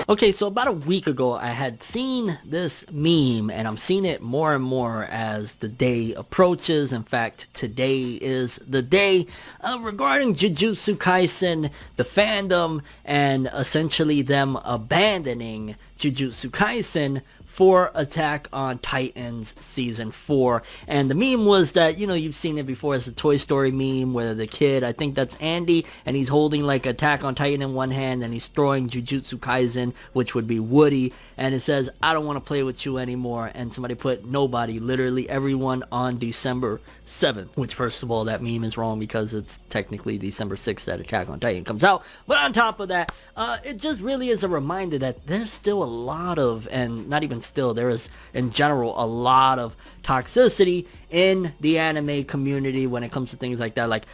Okay, so about a week ago, I had seen this meme, and I'm seeing it more and more as the day approaches. In fact, today is the day regarding Jujutsu Kaisen, the fandom, and essentially them abandoning Jujutsu Kaisen for Attack on Titans Season 4. And the meme was that, you know, you've seen it before as a Toy Story meme where the kid, I think that's Andy, and he's holding like Attack on Titan in one hand and he's throwing Jujutsu Kaisen, which would be Woody, and it says, I don't want to play with you anymore. And somebody put nobody, literally everyone, on December 7th, which first of all, that meme is wrong because it's technically December 6th that Attack on Titan comes out. But on top of that, it just really is a reminder that there's still a lot of, and not even still, there is in general a lot of toxicity in the anime community when it comes to things like that. Like,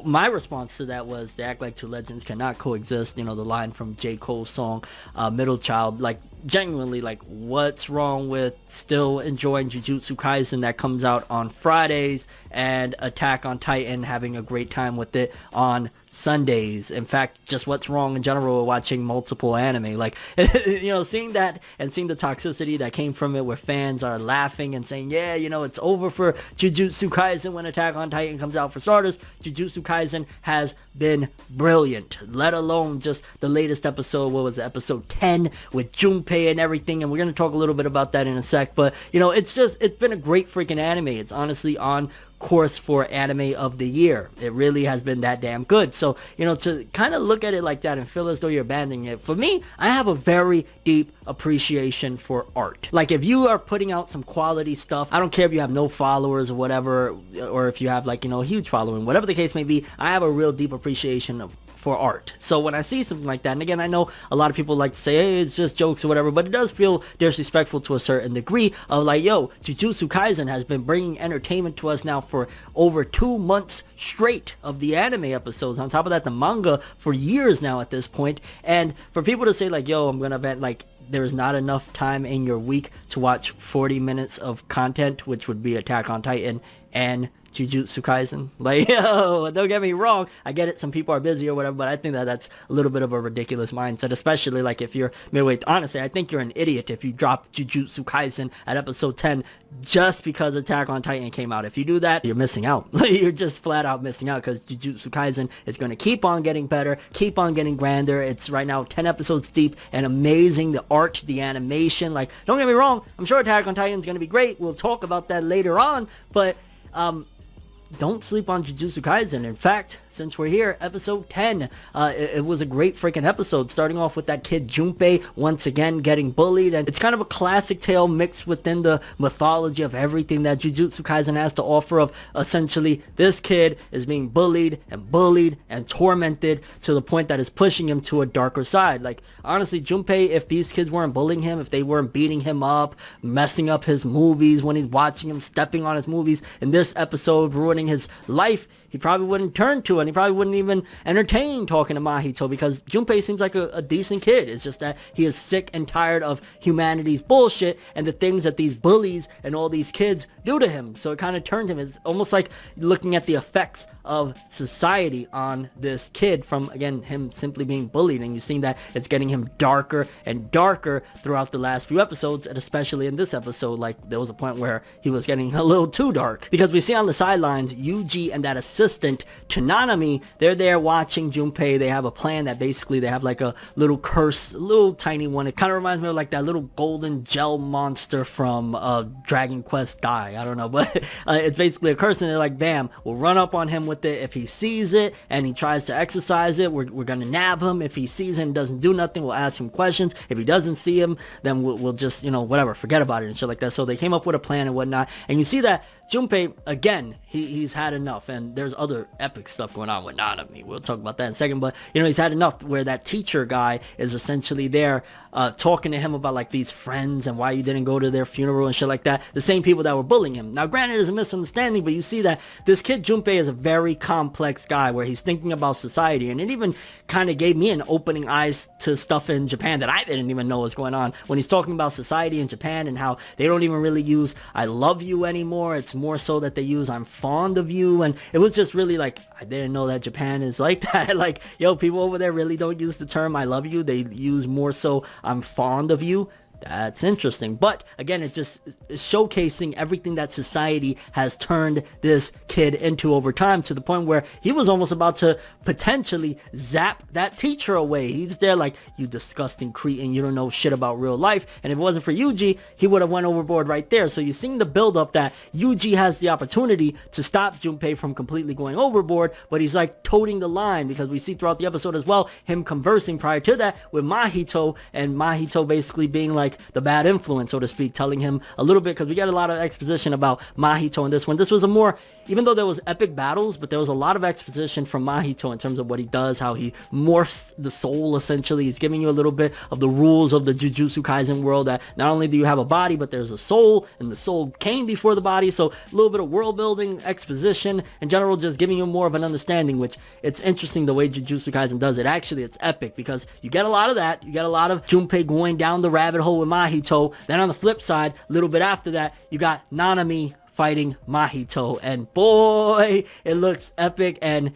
my response to that was, they act like two legends cannot coexist, you know, the line from J. Cole's song Middle Child. Like, genuinely, like, what's wrong with still enjoying Jujutsu Kaisen that comes out on Fridays and Attack on Titan having a great time with it on Sundays? In fact, just what's wrong in general with watching multiple anime? Like, you know, seeing that and seeing the toxicity that came from it, where fans are laughing and saying, yeah, you know, it's over for Jujutsu Kaisen when Attack on Titan comes out. For starters, Jujutsu Kaisen has been brilliant, let alone just the latest episode. What was it, episode 10 with Junpei and everything, and we're going to talk a little bit about that in a sec. But, you know, it's been a great freaking anime. It's honestly on course for anime of the year. It really has been that damn good. So, you know, to kind of look at it like that and feel as though you're abandoning it, for me, I have a very deep appreciation for art. Like, if you are putting out some quality stuff, I don't care if you have no followers or whatever, or if you have, like, you know, a huge following, whatever the case may be, I have a real deep appreciation for art. So when I see something like that, and again, I know a lot of people like to say, hey, it's just jokes or whatever, but it does feel disrespectful to a certain degree of like, yo, Jujutsu Kaisen has been bringing entertainment to us now for over 2 months straight of the anime episodes. On top of that, the manga for years now at this point. And for people to say like, yo, I'm gonna bet like there's not enough time in your week to watch 40 minutes of content, which would be Attack on Titan and Jujutsu Kaisen. Like, yo, don't get me wrong, I get it, some people are busy or whatever, but I think that that's a little bit of a ridiculous mindset, especially like if you're midway. Honestly, I think you're an idiot if you drop Jujutsu Kaisen at episode 10 just because Attack on Titan came out. If you do that, you're missing out. You're just flat out missing out, because Jujutsu Kaisen is going to keep on getting better, keep on getting grander. It's right now 10 episodes deep and amazing. The art, the animation, like, don't get me wrong, I'm sure Attack on Titan is going to be great. We'll talk about that later on, but don't sleep on Jujutsu Kaisen. In fact, since we're here, episode 10, it was a great freaking episode, starting off with that kid Junpei once again getting bullied, and it's kind of a classic tale mixed within the mythology of everything that Jujutsu Kaisen has to offer, of essentially this kid is being bullied and tormented to the point that is pushing him to a darker side. Like, honestly, Junpei, if these kids weren't bullying him, if they weren't beating him up, messing up his movies when he's watching him, stepping on his movies, in this episode ruining his life, he probably wouldn't turn to it, and he probably wouldn't even entertain talking to Mahito, because Junpei seems like a decent kid. It's just that he is sick and tired of humanity's bullshit and the things that these bullies and all these kids do to him. So it kind of turned him. It's almost like looking at the effects of society on this kid from, again, him simply being bullied, and you're seeing that it's getting him darker and darker throughout the last few episodes, and especially in this episode. Like, there was a point where he was getting a little too dark, because we see on the sidelines Yuji and that assistant Tananami, they're there watching Junpei. They have a plan that basically they have like a little curse, a little tiny one. It kind of reminds me of like that little golden gel monster from Dragon Quest Dai. I don't know, but it's basically a curse, and they're like, bam, we'll run up on him with it. If he sees it and he tries to exercise it, we're gonna nab him. If he sees it and doesn't do nothing, we'll ask him questions. If he doesn't see him, then we'll just, you know, whatever, forget about it and shit like that. So they came up with a plan and whatnot, and you see that Junpei, again, he's had enough, and there's other epic stuff going on with Nanami. We'll talk about that in a second, but, you know, he's had enough where that teacher guy is essentially there talking to him about, like, these friends and why you didn't go to their funeral and shit like that. The same people that were bullying him. Now, granted, there's a misunderstanding, but you see that this kid Junpei is a very complex guy where he's thinking about society, and it even kind of gave me an opening eyes to stuff in Japan that I didn't even know was going on when he's talking about society in Japan and how they don't even really use I love you anymore. It's more so that they use I'm fond of you, and it was just really like, I didn't know that Japan is like that. Like, yo, people over there really don't use the term I love you. They use more so I'm fond of you. That's interesting. But again, it just is showcasing everything that society has turned this kid into over time, to the point where he was almost about to potentially zap that teacher away. He's there like, you disgusting cretin, you don't know shit about real life. And if it wasn't for Yuji, he would have went overboard right there. So you're seeing the build up that Yuji has the opportunity to stop Junpei from completely going overboard, but he's like toting the line, because we see throughout the episode as well him conversing prior to that with Mahito, and Mahito basically being like the bad influence, so to speak, telling him a little bit, because we get a lot of exposition about Mahito in this one. This was a more, even though there was epic battles, but there was a lot of exposition from Mahito in terms of what he does, how he morphs the soul, essentially. He's giving you a little bit of the rules of the Jujutsu Kaisen world, that not only do you have a body, but there's a soul, and the soul came before the body. So a little bit of world building, exposition, in general, just giving you more of an understanding, which it's interesting the way Jujutsu Kaisen does it. Actually, it's epic, because you get a lot of that. You get a lot of Junpei going down the rabbit hole with Mahito. Then on the flip side, a little bit after that, you got Nanami fighting Mahito, and boy, it looks epic. And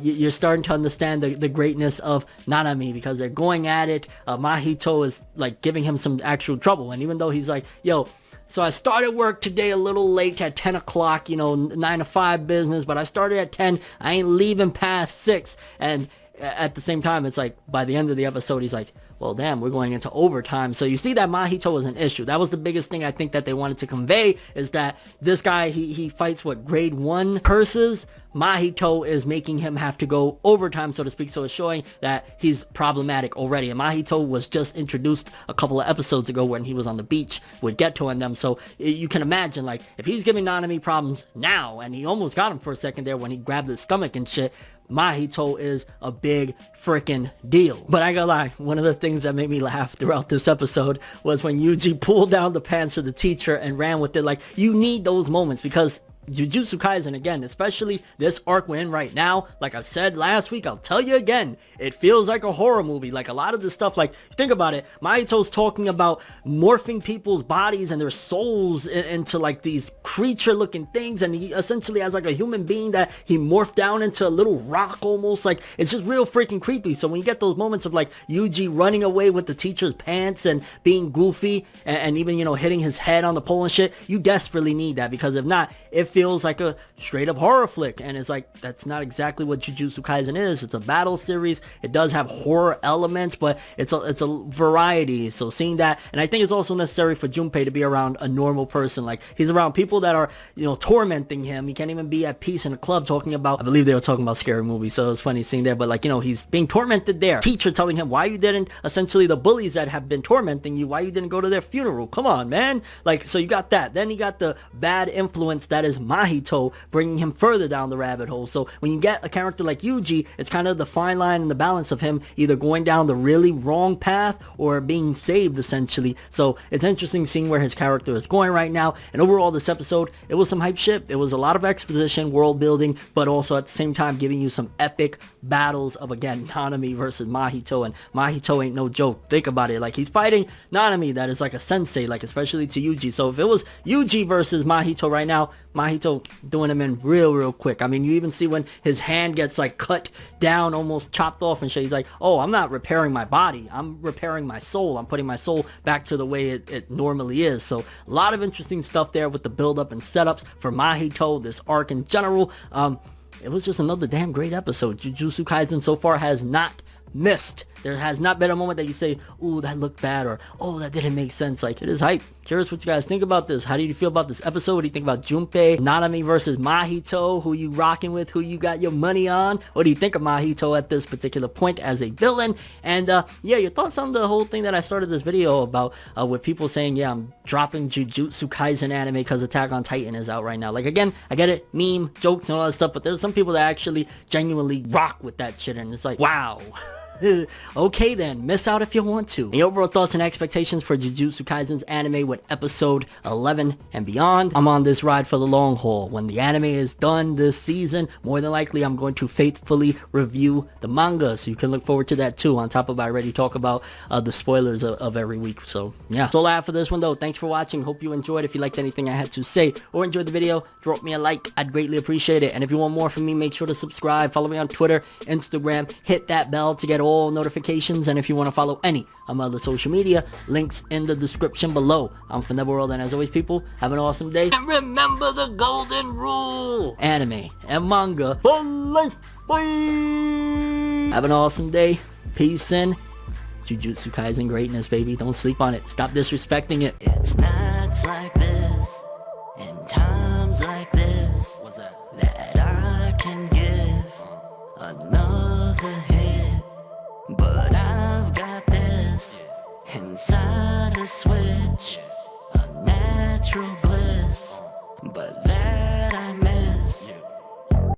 you're starting to understand the greatness of Nanami, because they're going at it. Mahito is like giving him some actual trouble, and even though he's like, yo, so I started work today a little late at 10 o'clock, 9 to 5 business, but I started at 10, I ain't leaving past 6. And at the same time, it's like, by the end of the episode, he's like, well, damn, we're going into overtime. So you see that Mahito was an issue. That was the biggest thing I think that they wanted to convey, is that this guy, he fights what, grade 1 curses. Mahito is making him have to go overtime, so to speak. So it's showing that he's problematic already. And Mahito was just introduced a couple of episodes ago when he was on the beach with Geto and them. So you can imagine, like, if he's giving Nanami problems now, and he almost got him for a second there when he grabbed his stomach and shit, Mahito is a big freaking deal. But I gotta lie, one of the things that made me laugh throughout this episode was when Yuji pulled down the pants of the teacher and ran with it. Like, you need those moments, because Jujutsu Kaisen, again, especially this arc we're in right now, like I've said last week, I'll tell you again, it feels like a horror movie. Like, a lot of this stuff, like, think about it, Mahito's talking about morphing people's bodies and their souls into like these creature looking things, and he essentially has like a human being that he morphed down into a little rock almost. Like, it's just real freaking creepy. So when you get those moments of like Yuji running away with the teacher's pants and being goofy, and even, hitting his head on the pole and shit, you desperately need that, because if not, it feels like a straight up horror flick. And it's like, that's not exactly what Jujutsu Kaisen is. It's a battle series. It does have horror elements, but it's a variety. So seeing that, and I think it's also necessary for Junpei to be around a normal person. Like, he's around people that are, tormenting him. He can't even be at peace in a club talking about, I believe they were talking about scary movies, so it was funny seeing there, but like, he's being tormented there. Teacher telling him why you didn't, essentially the bullies that have been tormenting you, why you didn't go to their funeral. Come on, man. Like, so you got that. Then you got the bad influence that is Mahito, bringing him further down the rabbit hole. So when you get a character like Yuji, it's kind of the fine line and the balance of him either going down the really wrong path or being saved, essentially. So it's interesting seeing where his character is going right now. And overall, this episode, it was some hype shit. It was a lot of exposition, world building, but also at the same time giving you some epic battles of, again, Nanami versus Mahito. And Mahito ain't no joke. Think about it. Like, he's fighting Nanami that is like a sensei, like, especially to Yuji. So if it was Yuji versus Mahito right now, Mahito doing him in real quick. I mean, you even see when his hand gets like cut down, almost chopped off and shit, he's like, oh, I'm not repairing my body, I'm repairing my soul. I'm putting my soul back to the way it normally is. So a lot of interesting stuff there with the build up and setups for Mahito, this arc in general. It was just another damn great episode. Jujutsu Kaisen so far has not missed. There has not been a moment that you say, ooh, that looked bad, or oh, that didn't make sense. Like, it is hype. Curious what you guys think about this. How do you feel about this episode? What do you think about Junpei, Nanami versus Mahito? Who you rocking with? Who you got your money on? What do you think of Mahito at this particular point as a villain? And yeah, your thoughts on the whole thing that I started this video about, with people saying, yeah, I'm dropping Jujutsu Kaisen anime because Attack on Titan is out right now. Like, again, I get it, meme, jokes and all that stuff, but there's some people that actually genuinely rock with that shit, and it's like, wow. Okay then, miss out if you want to. The overall thoughts and expectations for Jujutsu Kaisen's anime with episode 11 and beyond. I'm on this ride for the long haul. When the anime is done this season, more than likely I'm going to faithfully review the manga, so you can look forward to that too, on top of I already talk about the spoilers of every week. So yeah, that's all I have for this one though. Thanks for watching. Hope you enjoyed. If you liked anything I had to say or enjoyed the video, drop me a like. I'd greatly appreciate it. And if you want more from me, make sure to subscribe, follow me on Twitter, Instagram, hit that bell to get all notifications. And if you want to follow any of my other social media, links in the description below. I'm ForneverWorld, and as always, people, have an awesome day. And remember the golden rule: anime and manga for life. Bye. Have an awesome day. Peace and Jujutsu Kaisen greatness, baby. Don't sleep on it. Stop disrespecting it. It's nights like this and times like this that I can give another hit. But I've got this inside a switch, a natural bliss. But that